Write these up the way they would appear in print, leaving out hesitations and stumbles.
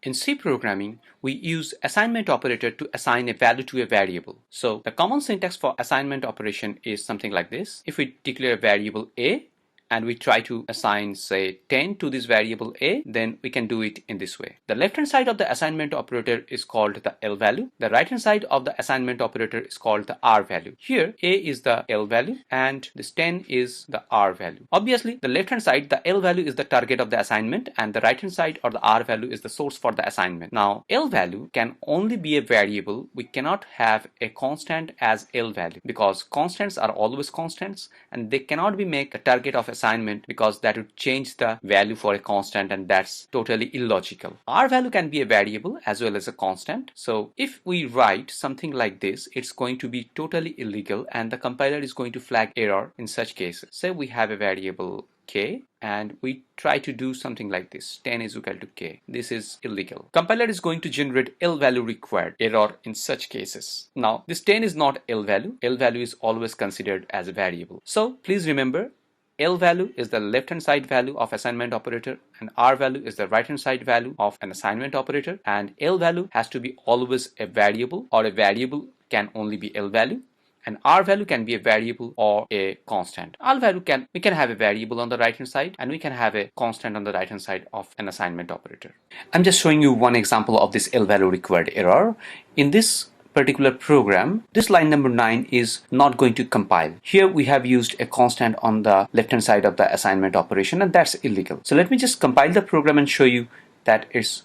In C programming, we use assignment operator to assign a value to a variable. So the common syntax for assignment operation is something like this. If we declare a variable a, and we try to assign, say, 10 to this variable a, then we can do it in this way. The left hand side of the assignment operator is called the L value. The right hand side of the assignment operator is called the R value. Here a is the L value and this 10 is the R value. Obviously the left hand side, the L value is the target of the assignment, and the right hand side or the R value is the source for the assignment. Now L value can only be a variable. We cannot have a constant as L value because constants are always constants and they cannot be made the target of assignment because that would change the value for a constant, and that's totally illogical. R value can be a variable as well as a constant. So if we write something like this, it's going to be totally illegal and the compiler is going to flag error in such cases. Say we have a variable k and we try to do something like this, 10 is equal to k. This is illegal. Compiler is going to generate L value required error in such cases. Now this 10 is not L value. L value is always considered as a variable. So please remember, L value is the left hand side value of assignment operator and R value is the right hand side value of an assignment operator, and L value has to be always a variable, or a variable can only be L value, and R value can be a variable or a constant. R value we can have a variable on the right hand side and we can have a constant on the right hand side of an assignment operator. I'm just showing you one example of this L value required error. In this particular program, this line number 9 is not going to compile. Here we have used a constant on the left hand side of the assignment operation, and that's illegal. So let me just compile the program and show you that it's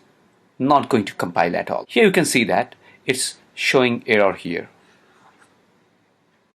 not going to compile at all. Here you can see that it's showing error here.